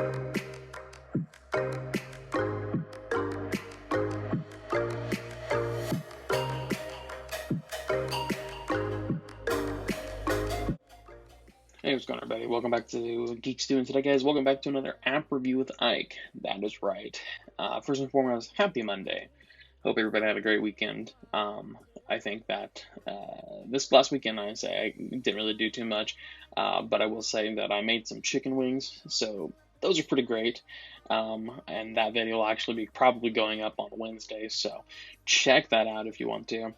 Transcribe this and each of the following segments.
Hey, what's going on, everybody? Welcome back to Geek-Stew, and today, guys, welcome back to another app review with Ike. That is right. First and foremost, happy Monday. Hope everybody had a great weekend. I think that this last weekend, I didn't really do too much, but I will say that I made some chicken wings, so those are pretty great. And that video will actually be probably going up on Wednesday, so check that out if you want to.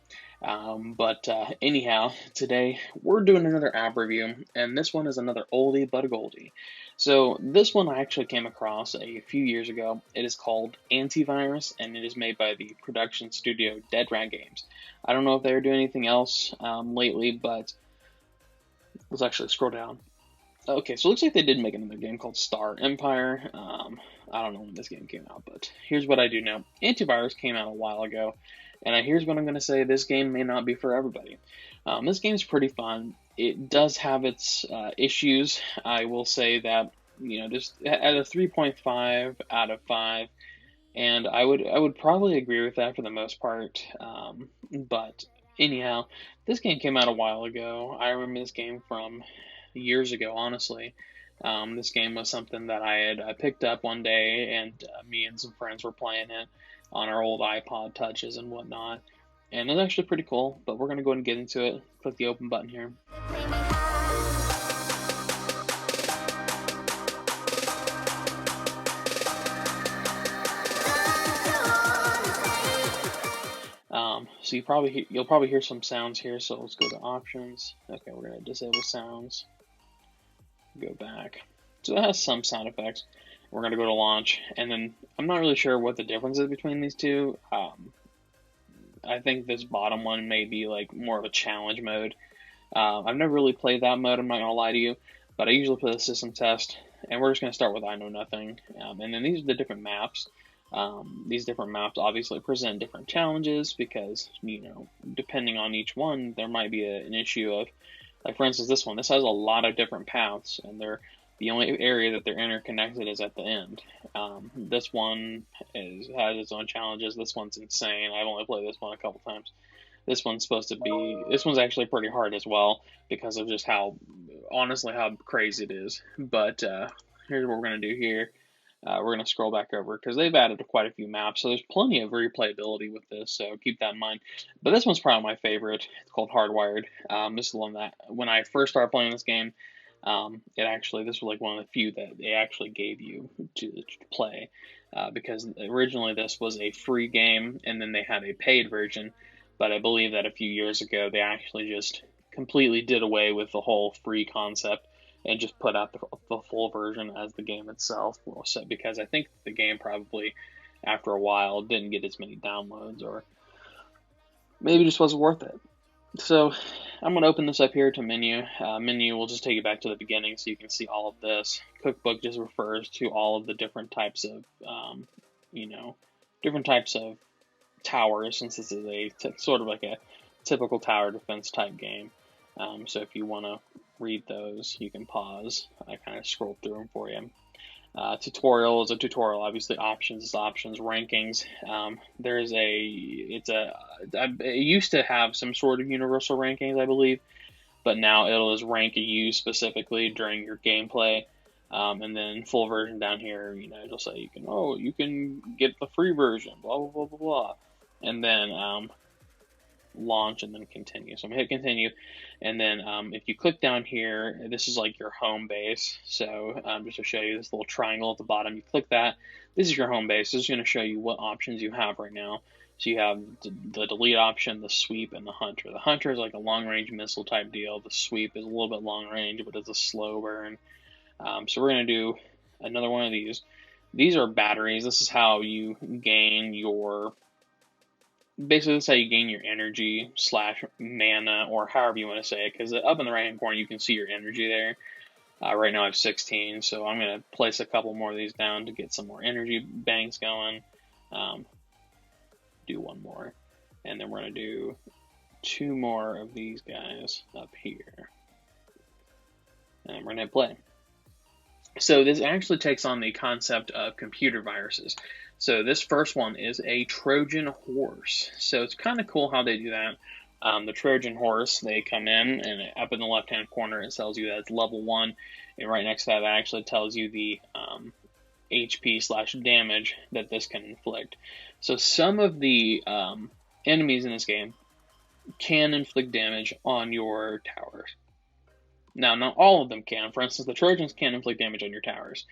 Anyhow, today we're doing another app review, and this one is another oldie but a goldie. So this one I actually came across a few years ago. It is called Antivirus, and it is made by the production studio Dead Rat Games. I don't know if they're doing anything else lately, but let's actually scroll down. Okay, so it looks like they did make another game called Star Empire. I don't know when this game came out, but here's what I do know. Antivirus came out a while ago, and here's what I'm going to say. This game may not be for everybody. This game's pretty fun. It does have its issues. I will say that, just at a 3.5 out of 5, and I would probably agree with that for the most part. But anyhow, this game came out a while ago. I remember this game from years ago, honestly. This game was something that I had picked up one day, and me and some friends were playing it on our old iPod Touches and whatnot. And it's actually pretty cool, but we're going to go ahead and get into it. Click the open button here. So you'll probably hear some sounds here, so let's go to options. Okay, we're going to disable sounds. Go back. So it has some sound effects. We're going to go to launch, and then I'm not really sure what the difference is between these two. I think this bottom one may be like more of a challenge mode. I've never really played that mode, I'm not going to lie to you, but I usually play the system test, and we're just going to start with I Know Nothing. And then these are the different maps. These different maps obviously present different challenges because, depending on each one, there might be an issue of, like for instance, this has a lot of different paths, and the only area that they're interconnected is at the end. This one has its own challenges. This one's insane. I've only played this one a couple times. This one's actually pretty hard as well because of just how crazy it is. But here's what we're going to do here. We're going to scroll back over because they've added quite a few maps, so there's plenty of replayability with this, so keep that in mind. But this one's probably my favorite. It's called Hardwired. This is the one that, when I first started playing this game, this was like one of the few that they actually gave you to play, because originally this was a free game, and then they had a paid version, but I believe that a few years ago they actually just completely did away with the whole free concept and just put out the full version as the game itself, because I think the game probably, after a while, didn't get as many downloads, or maybe just wasn't worth it. So I'm going to open this up here to menu. Menu will just take you back to the beginning so you can see all of this. Cookbook just refers to all of the different types of, towers, since this is sort of like a typical tower defense type game. So if you want to read those, you can pause. I kind of scrolled through them for you. Tutorial is a tutorial. Obviously, options is options. Rankings. It used to have some sort of universal rankings, I believe, but now it'll just rank you specifically during your gameplay. And then full version down here, it'll say you can get the free version, blah blah blah blah blah, and then launch and then continue. So I'm gonna hit continue, and then if you click down here, this is like your home base. So just to show you this little triangle at the bottom, you click that. This is your home base. This is going to show you what options you have right now. So you have the delete option, the sweep, and the hunter. The hunter is like a long range missile type deal. The sweep is a little bit long range, but it's a slow burn. So we're going to do another one of these. These are batteries. This is how you gain your Basically, that's how you gain your energy / mana, or however you want to say it, because up in the right hand corner you can see your energy there. Right now I have 16, so I'm going to place a couple more of these down to get some more energy banks going. Do one more, and then we're going to do 2 more of these guys up here. And we're going to hit play. So this actually takes on the concept of computer viruses. So this first one is a Trojan Horse. So it's kind of cool how they do that. The Trojan Horse, they come in, and up in the left-hand corner, it tells you that it's level 1, and right next to that, it actually tells you the HP/damage that this can inflict. So some of the enemies in this game can inflict damage on your towers. Now, not all of them can. For instance, the Trojans can inflict damage on your towers.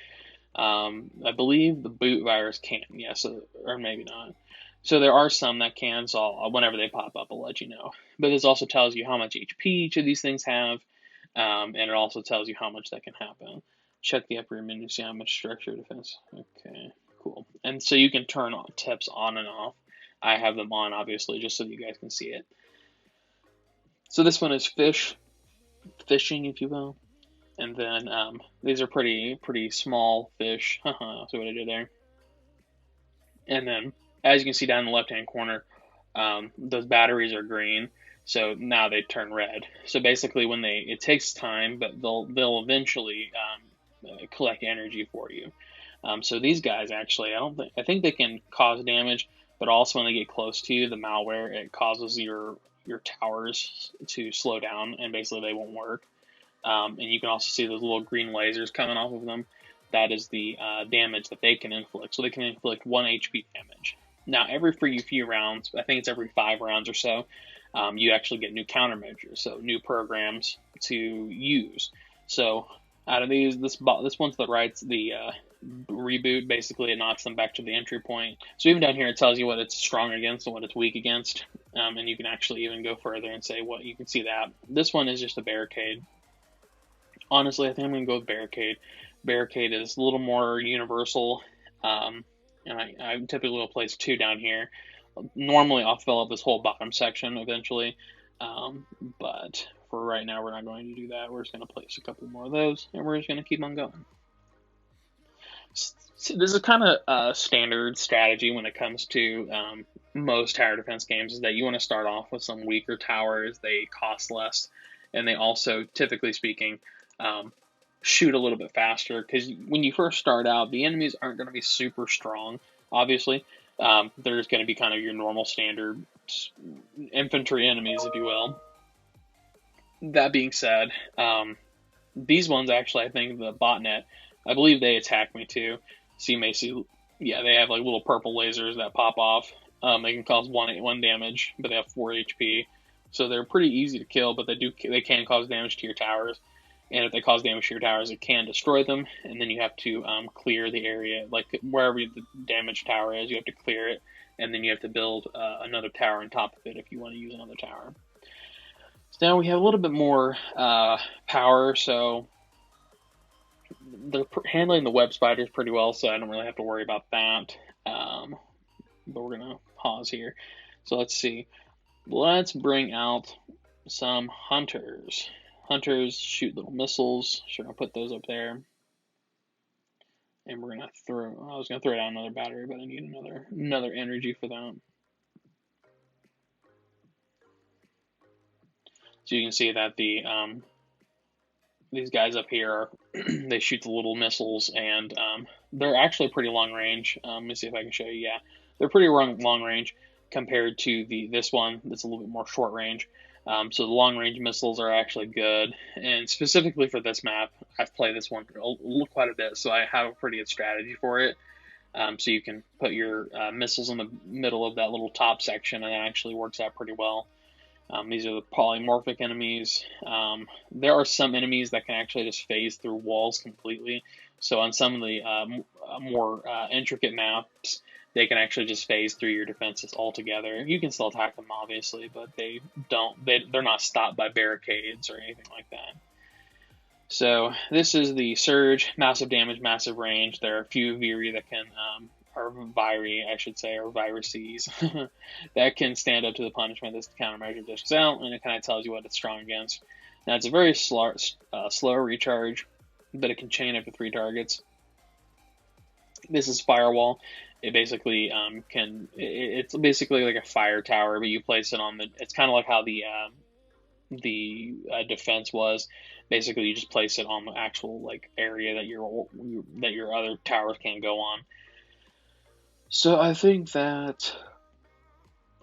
I believe the boot virus can, yes, or maybe not. So there are some that can, so whenever they pop up, I'll let you know. But this also tells you how much HP each of these things have, and it also tells you how much that can happen. Check the upper menu to see how much structure defense. Okay, cool. And so you can turn tips on and off. I have them on, obviously, just so you guys can see it. So this one is fishing, if you will. And then these are pretty small fish. See what I did there? And then, as you can see down in the left-hand corner, those batteries are green. So now they turn red. So basically, it takes time, but they'll eventually collect energy for you. So these guys actually, I think they can cause damage, but also when they get close to you, the malware, it causes your towers to slow down, and basically they won't work. And you can also see those little green lasers coming off of them. That is the damage that they can inflict. So they can inflict 1 HP damage. Now, every few rounds, I think it's every 5 rounds or so, you actually get new countermeasures, so new programs to use. So out of these, this one's that writes the reboot. Basically, it knocks them back to the entry point. So even down here, it tells you what it's strong against and what it's weak against. And you can actually even go further and say what you can see that. This one is just a barricade. Honestly, I think I'm going to go with Barricade. Barricade is a little more universal, and I typically will place 2 down here. Normally, I'll fill up this whole bottom section eventually, but for right now, we're not going to do that. We're just going to place a couple more of those, and we're just going to keep on going. So this is kind of a standard strategy when it comes to most tower defense games, is that you want to start off with some weaker towers. They cost less, and they also, typically speaking, shoot a little bit faster, because when you first start out, the enemies aren't going to be super strong, obviously. There's going to be kind of your normal standard infantry enemies, if you will. That being said, these ones actually, I think the botnet, I believe they attack me too. So you may see, yeah, they have like little purple lasers that pop off. They can cause 1 damage, but they have 4 HP. So they're pretty easy to kill, but they can cause damage to your towers. And if they cause damage to your towers, it can destroy them. And then you have to clear the area, like wherever the damaged tower is, you have to clear it. And then you have to build another tower on top of it if you want to use another tower. So now we have a little bit more power, so they're handling the web spiders pretty well, so I don't really have to worry about that. But we're going to pause here. So let's see. Let's bring out some hunters. Hunters shoot little missiles. Sure, I'll put those up there. And we're going to I was going to throw down another battery, but I need another energy for that. So you can see that these guys up here, they shoot the little missiles, and they're actually pretty long range. Let me see if I can show you. Yeah, they're pretty long range compared to this one that's a little bit more short range. So the long range missiles are actually good, and specifically for this map, I've played this one quite a bit, so I have a pretty good strategy for it. So you can put your missiles in the middle of that little top section, and it actually works out pretty well. These are the polymorphic enemies. There are some enemies that can actually just phase through walls completely. So on some of the more intricate maps, they can actually just phase through your defenses altogether. You can still attack them, obviously, but they're not stopped by barricades or anything like that. So this is the Surge, massive damage, massive range. There are a few Viri that can, or Viri, I should say, or viruses, that can stand up to the punishment this countermeasure dishes out, and it kind of tells you what it's strong against. Now, it's a very slow recharge, but it can chain up to 3 targets. This is Firewall. It basically it's basically like a fire tower, but you place it on it's kind of like how the defense was. Basically, you just place it on the actual like area that your other towers can't go on. So I think that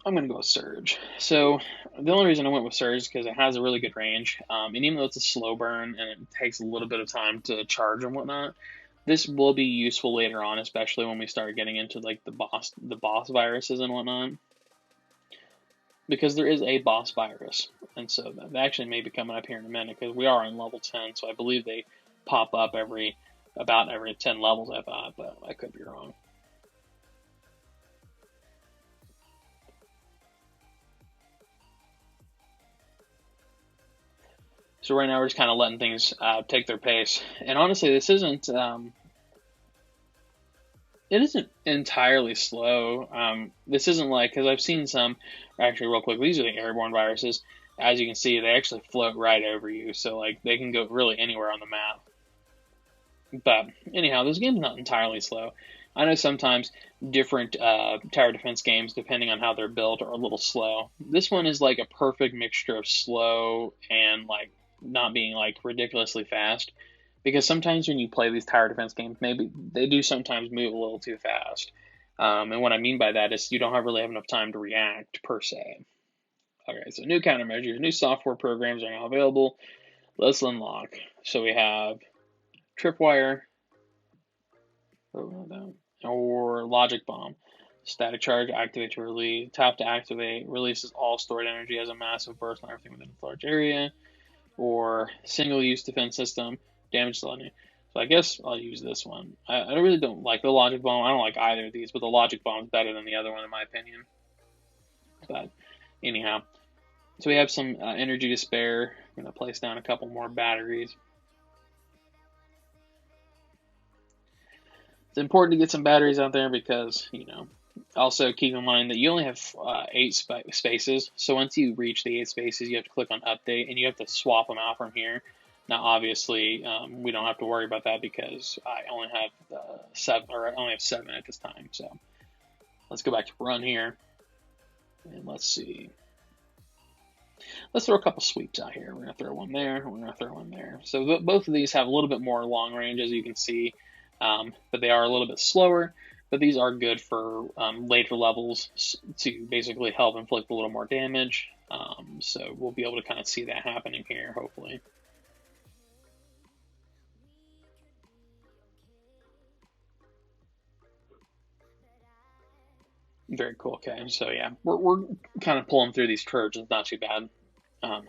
I'm going to go with Surge. So the only reason I went with Surge is because it has a really good range. And even though it's a slow burn and it takes a little bit of time to charge and whatnot, this will be useful later on, especially when we start getting into like the boss viruses and whatnot. Because there is a boss virus. And so that actually may be coming up here in a minute because we are on level 10. So I believe they pop up about every 10 levels, I thought, but I could be wrong. So right now we're just kind of letting things take their pace. And honestly, this isn't it isn't entirely slow. This isn't like, because I've seen some, actually real quick, these are the airborne viruses. As you can see, they actually float right over you, so like they can go really anywhere on the map. But anyhow, this game's not entirely slow. I know sometimes different tower defense games, depending on how they're built, are a little slow. This one is like a perfect mixture of slow and like not being like ridiculously fast. Because sometimes when you play these tower defense games, maybe they do sometimes move a little too fast. And what I mean by that is you don't really have enough time to react per se. Okay, so new countermeasures, new software programs are now available. Let's unlock. So we have Tripwire, or Logic Bomb. Static charge activate to release. Tap to activate. Releases all stored energy as a massive burst on everything within a large area. Or single-use defense system. Damage to lightning. So I guess I'll use this one. I really don't like the Logic Bomb. I don't like either of these, but the Logic Bomb is better than the other one in my opinion. But anyhow, so we have some energy to spare. I'm going to place down a couple more batteries. It's important to get some batteries out there because, also keep in mind that you only have 8 spaces. So once you reach the 8 spaces, you have to click on update and you have to swap them out from here. Now, obviously, we don't have to worry about that because I only have 7 at this time. So let's go back to run here and let's see. Let's throw a couple sweeps out here. We're going to throw one there. We're going to throw one there. So both of these have a little bit more long range, as you can see, but they are a little bit slower. But these are good for later levels to basically help inflict a little more damage. So we'll be able to kind of see that happening here, hopefully. Very cool. Okay, so yeah, we're kind of pulling through these Trojans, not too bad. I'm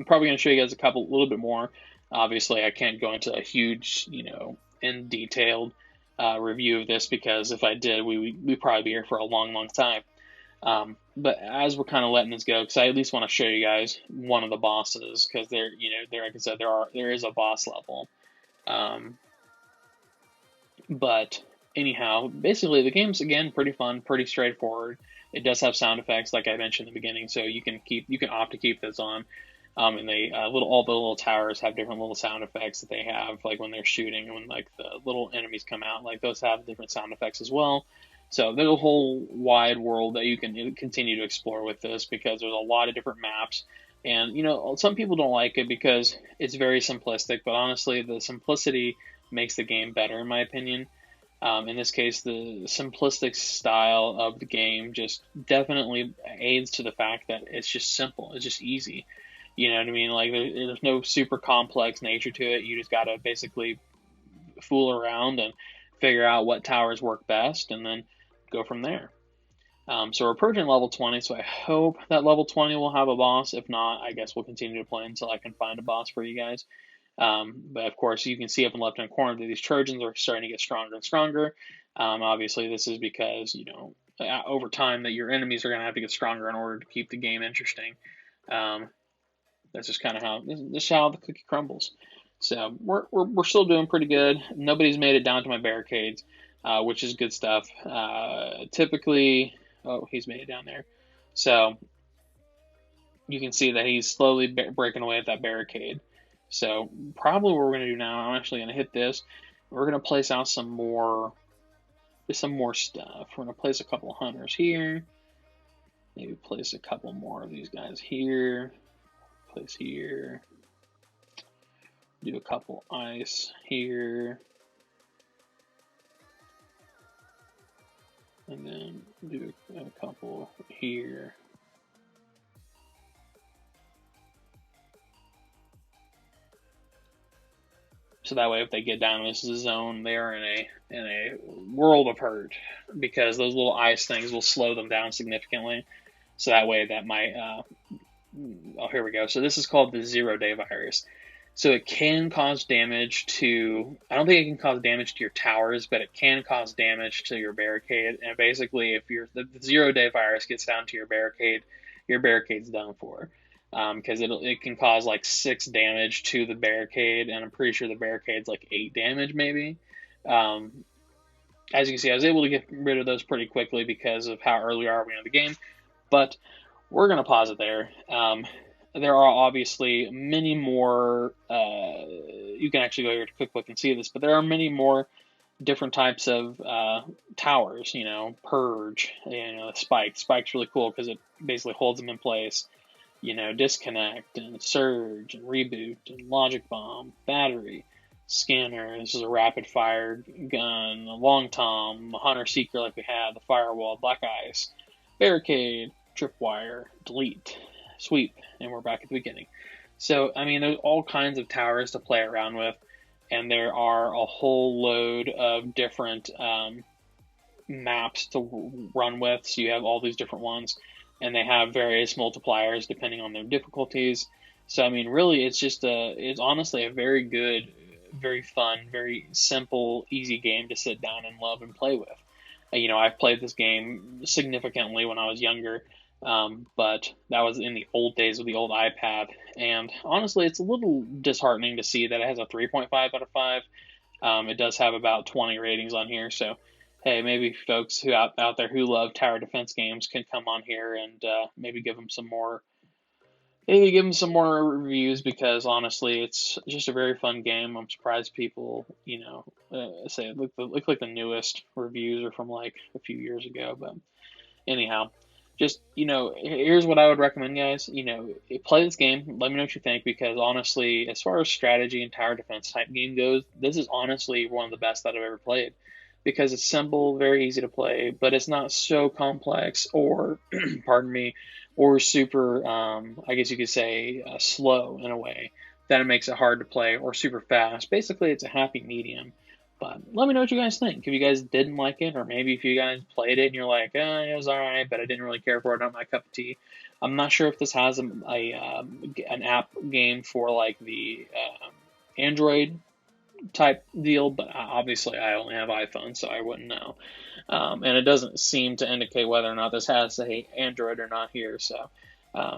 probably going to show you guys a little bit more. Obviously, I can't go into a huge, in detailed review of this because if I did, we'd probably be here for a long, long time. But as we're kind of letting this go, because I at least want to show you guys one of the bosses because there, like I said, there is a boss level. But anyhow, basically the game's again pretty fun, pretty straightforward. It does have sound effects, like I mentioned in the beginning, so you can opt to keep those on. And they all the little towers have different little sound effects that they have, like when they're shooting and when like the little enemies come out, like those have different sound effects as well. So there's a whole wide world that you can continue to explore with this because there's a lot of different maps. And some people don't like it because it's very simplistic, but honestly, the simplicity makes the game better in my opinion. In this case, the simplistic style of the game just definitely aids to the fact that it's just simple. It's just easy. You know what I mean? Like there's no super complex nature to it. You just got to basically fool around and figure out what towers work best and then go from there. So we're approaching level 20, so I hope that level 20 will have a boss. If not, I guess we'll continue to play until I can find a boss for you guys. But of course, you can see up in the left-hand corner that these Trojans are starting to get stronger and stronger. Obviously, this is because, over time that your enemies are going to have to get stronger in order to keep the game interesting. That's just kind of how the cookie crumbles. So we're still doing pretty good. Nobody's made it down to my barricades, which is good stuff. Typically, he's made it down there. So you can see that he's slowly breaking away at that barricade. So probably what we're going to do now, I'm actually going to hit this. We're going to place out some more stuff. We're going to place a couple of hunters here. Maybe place a couple more of these guys here. Place here. do a couple ice here. And then do a couple here. So that way, if they get down in this zone, they are in a world of hurt, because those little ice things will slow them down significantly. So that way, that might. Oh, here we go. So this is called the 0-day virus. So it can cause damage to, I don't think it can cause damage to your towers, but it can cause damage to your barricade. And basically, if the 0-day virus gets down to your barricade's done for. Because it can cause like 6 damage to the barricade, and I'm pretty sure the barricade's like 8 damage maybe. As you can see, I was able to get rid of those pretty quickly because of how early are we in the game. But we're going to pause it there. There are obviously many more, you can actually go here to QuickBook and see this, but there are many more different types of towers, purge, spike. Spike's really cool because it basically holds them in place, disconnect and surge and reboot and logic bomb, battery, scanner. This is a rapid fire gun, a long tom, a hunter seeker like we had, the firewall, black ice, barricade, tripwire, delete, sweep, and we're back at the beginning. So, I mean, there's all kinds of towers to play around with, and there are a whole load of different maps to run with. So you have all these different ones, and they have various multipliers depending on their difficulties. So, I mean, really, it's honestly a very good, very fun, very simple, easy game to sit down and love and play with. I've played this game significantly when I was younger, but that was in the old days with the old iPad, and honestly, it's a little disheartening to see that it has a 3.5 out of 5. It does have about 20 ratings on here, so hey, maybe folks who out there who love tower defense games can come on here and maybe give them some more reviews, because honestly, it's just a very fun game. I'm surprised people, say it look like the newest reviews are from like a few years ago, but anyhow. Just, here's what I would recommend, guys. Play this game. Let me know what you think, because honestly, as far as strategy and tower defense type game goes, this is honestly one of the best that I've ever played, because it's simple, very easy to play, but it's not so complex or, pardon me, or super, I guess you could say, slow in a way that it makes it hard to play, or super fast. Basically, it's a happy medium. But let me know what you guys think. If you guys didn't like it, or maybe if you guys played it and you're like, it was alright, but I didn't really care for it, not my cup of tea. I'm not sure if this has an app game for like the Android type deal, but obviously I only have iPhone, so I wouldn't know. And it doesn't seem to indicate whether or not this has a Android or not here. So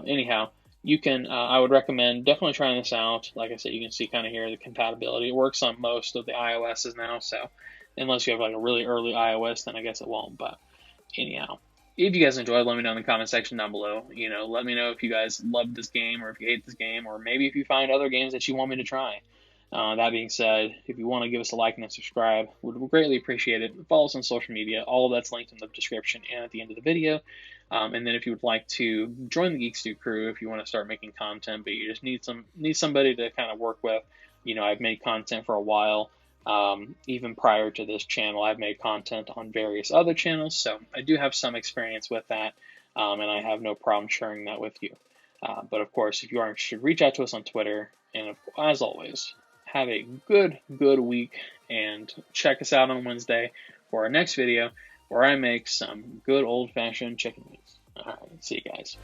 anyhow, you can, I would recommend definitely trying this out. Like I said, you can see kind of here the compatibility. It works on most of the iOSs now, so unless you have like a really early iOS, then I guess it won't. But anyhow, if you guys enjoyed, let me know in the comment section down below. Let me know if you guys loved this game, or if you hate this game, or maybe if you find other games that you want me to try. That being said, if you want to give us a like and a subscribe, would greatly appreciate it. Follow us on social media. All of that's linked in the description and at the end of the video. And then if you would like to join the Geek-Stew crew, if you want to start making content, but you just need somebody to kind of work with. I've made content for a while. Even prior to this channel, I've made content on various other channels, so I do have some experience with that, and I have no problem sharing that with you. But of course, if you are interested, reach out to us on Twitter, and as always, have a good week, and check us out on Wednesday for our next video, where I make some good old-fashioned chicken wings. Alright, see you guys.